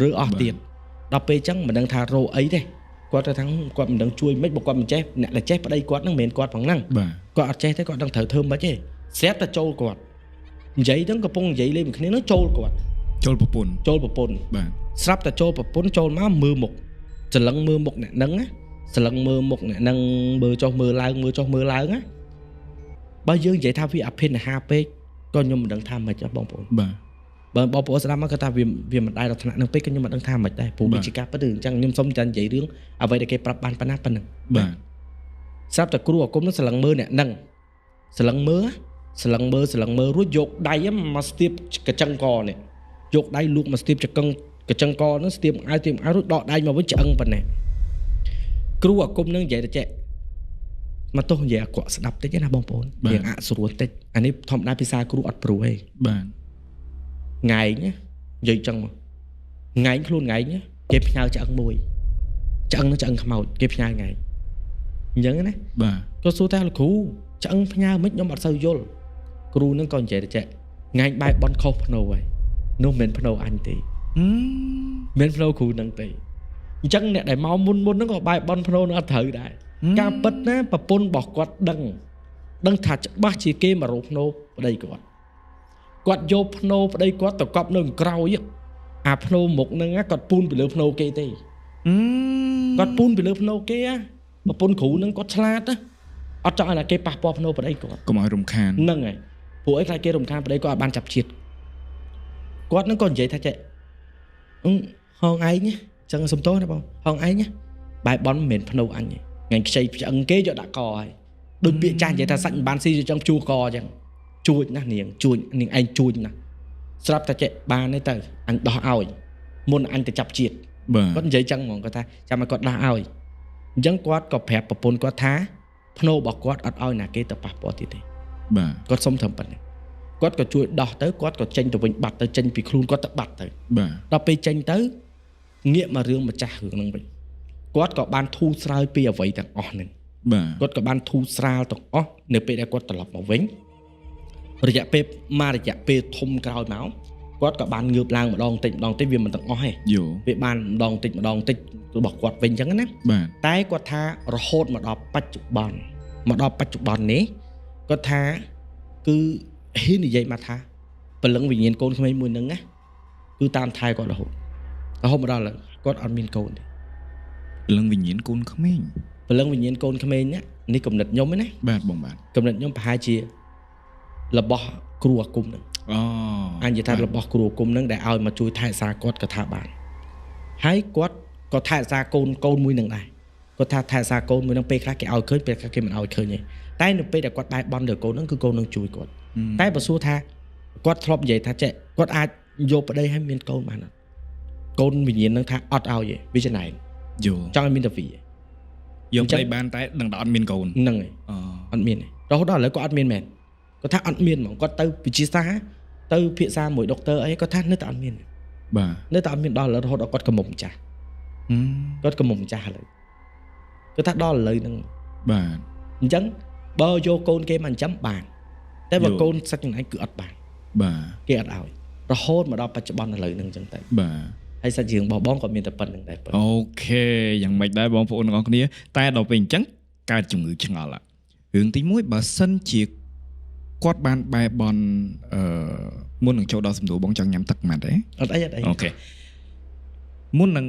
រើអស់ទៀតដល់ពេលអញ្ចឹងមិនដឹងថារោអីទេគាត់ទៅថាគាត់មិនដឹងជួយមិនបើគាត់មិនចេះអ្នកដែលចេះប្តីគាត់ហ្នឹងមិនមែនគាត់ផងហ្នឹងគាត់អត់ចេះទេគាត់ដឹងត្រូវធ្វើមិនទេស្រាប់តែចូលគាត់និយាយហ្នឹងកំពុងនិយាយលេងមួយគ្នាហ្នឹងចូលគាត់ចូលប្រពន្ធបាទស្រាប់តែចូលប្រពន្ធចូលមកមើលមុខសលឹងមើលមុខអ្នកហ្នឹងណាសលឹងមើលមុខអ្នកហ្នឹងមើលចុះមើលឡើងណាបើយើងនិយាយថាវាអភិនហាពេកក៏ខ្ញុំមិនដឹងថាម៉េចបងប្អូនបើបងប្អូនស្ដាប់មកគាត់ថាវាមិនដែរដល់ថ្នាក់នឹងពេកក៏ខ្ញុំមិនដឹងថាម៉េចដែរព្រោះវាជាការពិតឬអញ្ចឹងខ្ញុំសុំតែនិយាយរឿងអ្វីដែលគេប្រាប់បានប៉ុណ្ណាបាទស្រាប់តែគ្រូអាគមនឹងសលឹងមើលអ្នកហ្នឹងសលឹងមើលរួចយកដៃមកស្ទាបកញ្ចឹងកនេះយកដៃលូកមកស្ទាបកញ្ចឹងកហ្នឹងស្ទាបអាយរួចដកដៃមកវិញឆ្អឹងប៉ុណ្ណេះគ្រូអាគមនឹងនិយាយទៅមកទោះនិយាយអាក្រក់ស្ដាប់តិចណាបងប្អូនយើងអស្រួលតិចអានេះធម្មតាភាសាគ្រូអត់ព្រោះទេបាទថ្ងៃនិយាយចឹងមកថ្ងៃខ្លួនថ្ងៃគេផ្ញើឆ្អឹងមួយឆ្អឹងនឹងឆ្អឹងខ្មោចគេផ្ញើថ្ងៃអញ្ចឹងណាបាទក៏សួរថាលោកគ្រូឆ្អឹងផ្ញើមិនខ្ញុំអត់សូវយល់គ្រូនឹងក៏និយាយទៅថ្ងៃបែបបន់ខុសភ្នោហើយនោះមិនមែនភ្នោអញទេមិនភ្នោគ្រូនឹងទេអញ្ចឹងអ្នកដែលមកមុនហ្នឹងក៏បែបបន់ភ្នោនឹងអត់ត្រូវដែរការពិតណាប្រពន្ធរបស់គាត់ដឹងថាច្បាស់ជាគេមករកភ្នោប្តីគាត់យកភ្នោប្តីគាត់ទៅកប់នៅក្រោយអាភ្នោមុខហ្នឹងគាត់ពូនពីលើភ្នោគេទេគាត់ពូនពីលើភ្នោគេប្រពន្ធគ្រូហ្នឹងគាត់ឆ្លាតណាអត់ចង់ឲ្យគេប៉ះពាល់ភ្នោប្តីគាត់កុំឲ្យរំខានហ្នឹងហើយព្រោះអីខ្លាចគេរំខានប្តីគាត់អត់បានចាប់ជាតិគាត់ហ្នឹងក៏និយាយថាហងឯងចឹងសំទោសណាបងហងឯងបែបបន់មិនមែនភ្នោអញទេថ្ងៃខ្ចីឆ្អឹងគេយកដាក់កហើយដូចពាក្យចាស់និយាយថាសាច់មិនបានស៊ីចឹងជួកអញ្ចឹងជួយណាស់នាងឯងជួយណាស់ស្រាប់តែបានទេទៅអញដោះឲ្យមុនអញទៅចាប់ជាតិគាត់និយាយចឹងហ្មងគាត់ថាចាំឲ្យគាត់ដោះឲ្យអញ្ចឹងគាត់ក៏ប្រាប់ប្រពន្ធគាត់ថាភ្នោរបស់គាត់អត់ឲ្យណាគេទៅប៉ះពាល់ទៀតទេបាទគាត់សុំត្រឹមប៉ុណ្្នេះគាត់ក៏ជួយដោះទៅគាត់ក៏ចេញទៅវិញបាត់ទៅចេញពីខ្លួនគាត់ទៅបាត់ទៅបាទដល់ពេលចេញទៅងាកមករឿងម្ចាស់រឿងហ្នឹងវិញគាត់ក៏បានធូរស្រាលពីអ្វីទាំងអស់ហ្នឹងបាទគាត់ក៏បានធូរស្រាលទាំងអស់នៅពេលដែលគាត់ត្រឡប់មកវិញរយៈពេលធំក្រោយមកគាត់ក៏បានងើបឡើងម្ដងតិចវាមិនទាំងអស់ទេវាបានម្ដងតិចរបស់គាត់វិញអញ្ចឹងណាតែគាត់ថារហូតមកដល់បច្ចុប្បន្ននេះគាត់ថាគឺហ៊ាននិយាយមកថាព្រលឹងវិញ្ញាណកូនក្មេងមួយហ្នឹងណាគឺតាមថែគាត់រហូតមកដល់គាត់អត់មានកូនទេព្រលឹងវិញ្ញាណកូនក្មេងនេះគំនិតខ្ញុំណាបាទបងបាទគំនិតខ្ញុំប្រហែលជារបស់គ្រូអាគមហ្នឹងអញនិយាយថារបស់គ្រូអាគមហ្នឹងដែលឲ្យមកជួយថែរក្សាគាត់ក៏ថាបានហើយគាត់ក៏ថែរក្សាកូនមួយហ្នឹងដែរគាត់ថាថែរក្សាកូនមួយហ្នឹងពេលខ្លះគេឲ្យឃើញពេលខ្លះគេមិនឲ្យឃើញទេតែនៅពេលដែលគាត់បែរបន់ទៅកូនហ្នឹងគឺកូនហ្នឹងជួយគាត់តែបើសួរថាគាត់ធ្លាប់និយាយថាគាត់អាចយកប្តីឲ្យមានកូនបានអត់កូនវិញ្ញាណហ្នឹងថាអត់ឲ្យទេវាចំណែនចង់ឲ្យមានតែវីយកប្តីបានតែដឹងតែអត់មានកូនហ្នឹងហើយអត់មានទេរហូតដល់ឥឡូវគាត់អត់មានមែនគាត់ថាអត់មានហ្មងគាត់ទៅវិទ្យាសាស្ត្រទៅភាសាមួយដុកទ័រអីគាត់ថានៅតែអត់មានបាទនៅតែអត់មានដល់ឥឡូវរហូតដល់គាត់កំមុំចាស់ឥឡូវគាត់ថាដល់ឥឡូវហ្នឹង បាទអញ្ចឹងបើយកកូនគេមកចិញ្ចឹមបានតែបើកូនសាច់ចំណាយគឺអត់បានបាទគេអត់ឲ្យរហូតមកដល់បច្ចុប្បន្នឥឡូវហ្នឹងអញ្ចឹងទៅបាទហើយសាច់រឿងរបស់បងក៏មានតែប៉ុណ្្នឹងដែរអូខេយ៉ាងម៉េចដែរបងប្អូនទាំងអស់គ្នាតែដល់ពេលអញ្ចឹងកើតជំងឺឆ្ងល់រឿងទី1បើសិនជាគាត់បានបែបនមុននឹងចូលដល់សំណួរបងចង់ញ៉ាំទឹកម៉ាត់ទេអត់អីអូខេមុននឹង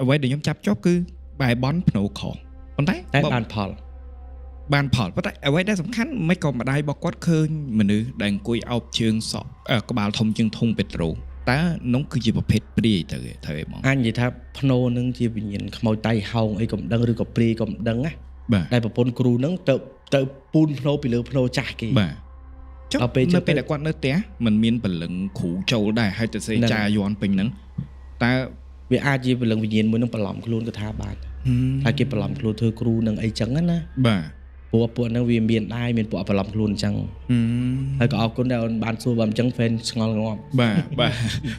អ្វីដែលខ្ញុំចាប់ជាប់គឺបែបនភ្នោខុសប៉ុន្តែបានផលប៉ុន្តែអ្វីដែលសំខាន់មិនក៏ម្ដាយរបស់គាត់ឃើញមនុស្សដែលអង្គុយអោបជើងសក់ក្បាលធំជាងធុងពេត្រូតើនោះគឺជាប្រភេទព្រាយទៅត្រូវទេបងអញនិយាយថាភ្នោនឹងជាវិញ្ញាណខ្មោចតៃហោងអីក៏មិនដឹងឬក៏ព្រាយក៏មិនដឹងណាដែលប្រពន្ធគ្រូនឹងទៅពូនភ្នោពីលើភ្នោចាស់គេបាទចុះនៅពេលដែលគាត់នៅផ្ទះมันមានព្រលឹងគ្រូចូលដែរហើយទៅសេចាយន់ពេញហ្នឹងតើវាអាចជាព្រលឹងវិញ្ញាណមួយនឹងបន្លំខ្លួនក៏ថាបានហើយគេបន្លំខ្លួនធ្វើគ្រូនឹងអីចឹងណាបាទព្រោះពួកហ្នឹងវាមានដែរមានពួកបន្លំខ្លួនអញ្ចឹងហើយក៏អរគុណដែលអូនបានសួរបើអញ្ចឹងហ្វេនឆ្ងល់ងាប់បាទ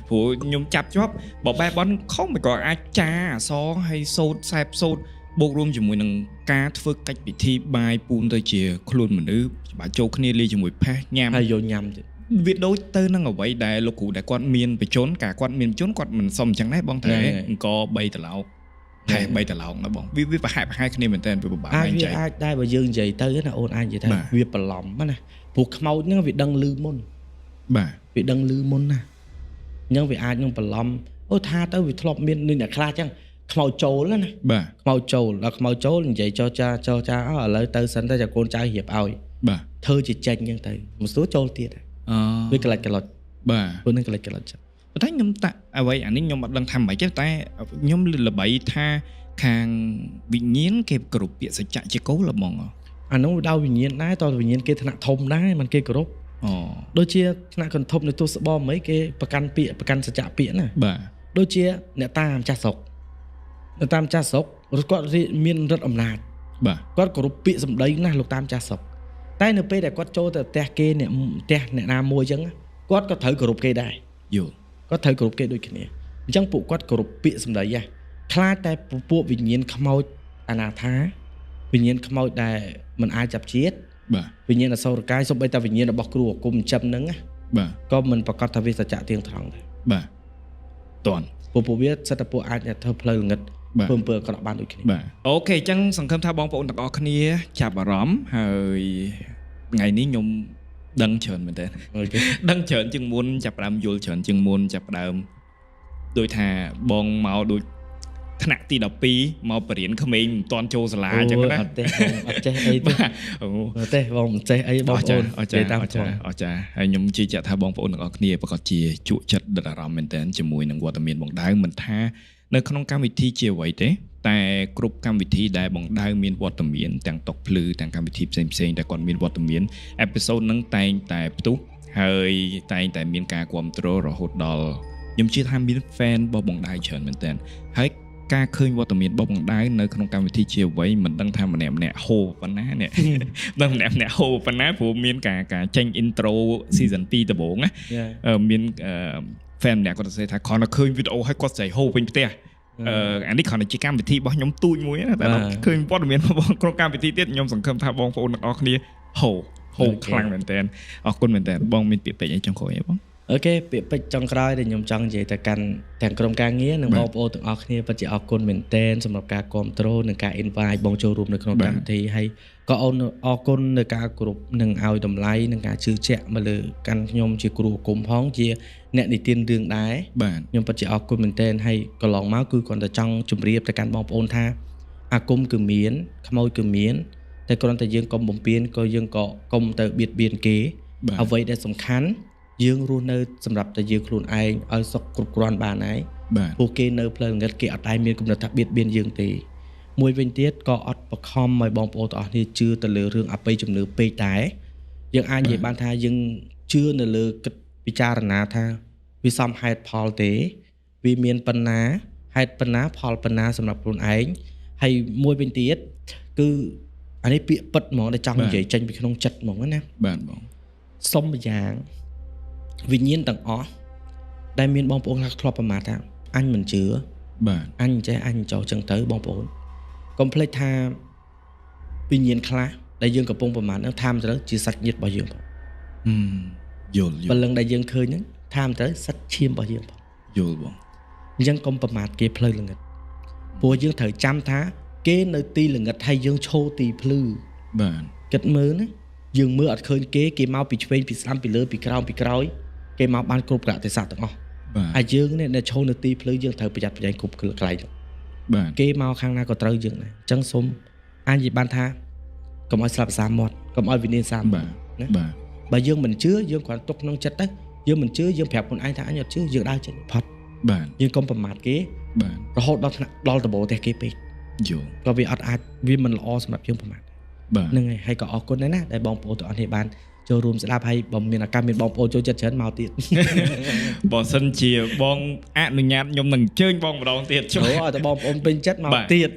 ព្រោះខ្ញុំចាប់ជាប់បើបែបបនខំក៏អាចចាអសហើយសូត្រសែបសូត្របូករួមជាមួយនឹងការធ្វើកិច្ចពិធីបាយពូនទៅជាខ្លួនមនុស្សច្បាស់ចូលគ្នាលាយជាមួយផេះញ៉ាំហើយយកញ៉ាំទៀតវាដូចទៅនឹងអ្វីដែលលោកគ្រូដែលគាត់មានបជនគាត់មានបជនគាត់មិនសមអញ្ចឹងដែរបងតែអង្គ3ត្រឡោកតែ3ត្រឡោកណាបងវាប្រហែលគ្នាមែនតើវាពិបាកមែនចៃអាចដែរបើយើងនិយាយទៅណាអូនអាចនិយាយថាវាបន្លំណាព្រោះខ្មោចហ្នឹងវាដឹងលឺមុនបាទវាដឹងលឺមុនណាអញ្ចឹងវាអាចនឹងបន្លំអូថាទៅវាធ្លាប់មានអ្នកខ្លះអញ្ចឹងខ្មោចចូលណាបាទខ្មោចចូលដល់ខ្មោចចូលនិយាយចោចាឥឡូវទៅសិនទៅចាកូនចៅរៀបឲ្យបាទធ្វើជាចេញអញ្ចឹងទៅមិនស្រួលចូលទៀតវាក្លាច់ក្លុចបាទព្រោះនឹងក្លាច់ក្លុចចឹងប៉ុន្តែខ្ញុំតាក់អ្វីអានេះខ្ញុំអត់ដឹងថាម៉េចទេតែខ្ញុំល្បីថាខាងវិញ្ញាណគេគោរពពាក្យសច្ចៈជាគោលហ្មងអានោះដល់វិញ្ញាណដែរតើវិញ្ញាណគេថ្នាក់ធំដែរមិនគេគោរពដូចជាថ្នាក់កន្ធប់នៅទូស្បមអីគេប្រកាន់ពាក្យប្រកាន់សច្ចៈពាក្យណាបាទដូចជាអ្នកតាមចាស់ស្រុកនៅតាមចាស់ស្រុកគាត់មានរដ្ឋអំណាចបាទគាត់គោរពពាក្យសម្ដីណាស់លោកតាមចាស់ស្រុកតែនៅពេលដែលគាត់ចូលទៅផ្ទះគេអ្នកផ្ទះអ្នកណាមួយអញ្ចឹងគាត់ក៏ត្រូវគោរពគេដែរយល់គាត់ត្រូវគោរពគេដូចគ្នាអញ្ចឹងពួកគាត់គោរពពាក្យសម្ដីហ៎ខ្លាចតែពួកវិញ្ញាណខ្មោចអនាថាវិញ្ញាណខ្មោចដែលមិនអាចចាប់ជាតិបាទវិញ្ញាណអសូរកាយសូម្បីតែវិញ្ញាណរបស់គ្រូអាគមចិញ្ចឹមហ្នឹងណាបាទក៏មិនប្រកាសថាវាសច្ចៈទៀងត្រង់ដែរបាទតន់ពួកវាសិតតែពួកអាចធ្វើផ្លូវល្ងិតធ្វើអំពើអាក្រក់បានដូចគ្នាបាទអូខេអញ្ចឹងសង្ឃឹមថាបងប្អូនទាំងអស់គ្នាចាប់អារម្មណ៍ហើយថ្ងៃនេះខ្ញុំដឹងច្រើនមែនតើដឹងច្រើនជាងមុនចាប់ផ្ដើមយល់ច្រើនជាងមុនចាប់ផ្ដើមដូចថាបងមកដូចថ្នាក់ទី12មកបរៀនក្មេងមិនទាន់ចូលសាលាអញ្ចឹងណាអត់ទេអត់ចេះអីទេអត់ទេបងមិនចេះអីបងប្អូនអចារ្យហើយខ្ញុំជឿជាក់ថាបងប្អូនទាំងអស់គ្នាប្រកាសជាជក់ចិត្តដិតអារម្មណ៍មែនតើជាមួយនឹងវត្តមានបងដៅមិនថានៅក្នុងកម្មវិធីជាអ្វីទេតែគ្រប់កម្មវិធីដែលបងដៅមានវត្តមានទាំងតុកភ្លឺទាំងកម្មវិធីផ្សេងៗតែគាត់មានវត្តមានអេពីសូតហ្នឹងតែងតែផ្ទុះហើយតែងតែមានការគ្រប់គ្រងរហូតដល់ខ្ញុំជឿថាមាន fan របស់បងដៅច្រើនមែនតើហើយការឃើញវត្តមានរបស់បងដៅនៅក្នុងកម្មវិធីជាអ្វីមិនដឹងថាម្នាក់ហូប៉ុណ្ណានេះដឹងម្នាក់ហូប៉ុណ្ណាព្រោះមានការចេញ intro season 2ដំបូងណាមាន fan ម្នាក់គាត់ទៅថាគ្រាន់តែឃើញវីដេអូហើយគាត់ស្រីហូពេញផ្ទះអានេះគ្រាន់តែជាកម្មវិធីរបស់ខ្ញុំទូចមួយណាតែដល់ឃើញវត្តមានរបស់ក្រុមកម្មវិធីទៀតខ្ញុំសង្ឃឹមថាបងប្អូនទាំងអស់គ្នាហូខ្លាំងមែនតើអរគុណមែនតើបងមានពាក្យពេចន៍អីចង់ក្រោយទេបងអូខេពាក្យពេចន៍ចុងក្រោយដែលខ្ញុំចង់និយាយទៅកាន់ទាំងក្រុមការងារនិងបងប្អូនទាំងអស់គ្នាពិតជាអរគុណមែនទែនសម្រាប់ការគ្រប់គ្រងនិងការ invite បងចូលរួមនៅក្នុងកម្មវិធីហើយក៏អូនអរគុណនៅការគ្រប់នឹងឲ្យតម្លៃនិងការជឿជាក់មកលើកាន់ខ្ញុំជាគ្រូអាគមផងជាអ្នកនិទានរឿងដែរខ្ញុំពិតជាអរគុណមែនទែនហើយកន្លងមកគឺគាត់តែចង់ជម្រាបទៅកាន់បងប្អូនថាអាគមគឺមានខ្មោចគឺមានតែគ្រាន់តែយើងកុំបំពេញក៏យើងក៏កុំទៅបៀតបៀនគេអ្វីដែលសំខាន់យើងរស់នៅសម្រាប់តែយើងខ្លួនឯងឲ្យសុខគ្រប់គ្រាន់បានហើយពួកគេនៅផ្លូវងឹតគេអត់តែមានគំនិតថាបៀតបៀនយើងទេមួយវិញទៀតក៏អត់បខំឲ្យបងប្អូនទាំងអស់គ្នាជឿទៅលើរឿងអបិយជំនឿពេកដែរយើងអាចនិយាយបានថាយើងជឿនៅលើគិតពិចារណាថាវាសមហេតុផលទេវាមានប៉ុណ្ណាហេតុប៉ុណ្ណាផលប៉ុណ្ណាសម្រាប់ខ្លួនឯងហើយមួយវិញទៀតគឺអានេះពាក្យពិតហ្មងដែលចង់និយាយចេញពីក្នុងចិត្តហ្មងណាបាទបងសុំម្យ៉ាងវិញ្ញាណទាំងអស់ដែលមានបងប្អូនខ្លះធ្លាប់ប្រមាថថាអញមិនជឿបាទអញចេះអញចោះចឹងទៅបងប្អូនកុំភ្លេចថា វិញ្ញាណខ្លះដែលយើងកំពុងប្រមាថហ្នឹងថាមត្រូវជាសាច់ញាតិរបស់យើងបងយល់ព្រលឹងដែលយើងឃើញហ្នឹងថាមត្រូវសាច់ឈាមរបស់យើងបងយល់បងអញ្ចឹងកុំប្រមាថគេផ្លូវល្ងិតព្រោះយើងត្រូវចាំថាគេនៅទីល្ងិតហើយយើងឈោទីភ្លឺបាទគិតមើលណាយើងមើលអត់ឃើញគេមកពីឆ្វេងពីស្ដាំពីលើពីក្រោមពីក្រោយគេមកបានគ្រប់ក្រៈទេសៈទាំងអស់ហើយយើងនេះអ្នកឈោនៅទីភ្លឺយើងត្រូវប្រយ័ត្នប្រយែងគ្រប់កន្លែងបាទគេមកខាងណាក៏ត្រូវយើងដែរអញ្ចឹងសូមអាចនិយាយបានថាកុំឲ្យស្លាប់សាមាត់កុំឲ្យវិញ្ញាណសាមបាទណាបាទបើយើងមិនជឿយើងគ្រាន់ទុកក្នុងចិត្តទៅយើងមិនជឿយើងប្រាប់ខ្លួនឯងថាអញអត់ជឿយើងដើរចេញផុតបាទយើងកុំប្រមាថគេបាទរហូតដល់ថ្នាក់ដល់ដំបូលផ្ទះគេពេកយល់ក៏វាអត់អាចវាមិនល្អសម្រាប់យើងប្រមាថបាទហ្នឹងហើយក៏អរគុណដែរណាដែលបងប្អូនទាំងអស់គ្នាបានចូលរួមស្ដាប់ហើយបើមានឱកាសមានបងប្អូនចូលចិត្តច្រើនមកទៀតបើសិនជាបងអនុញ្ញាតខ្ញុំនឹងអញ្ជើញបងម្ដងទៀតចូលឲ្យតែបងប្អូនពេញចិត្តមកទៀត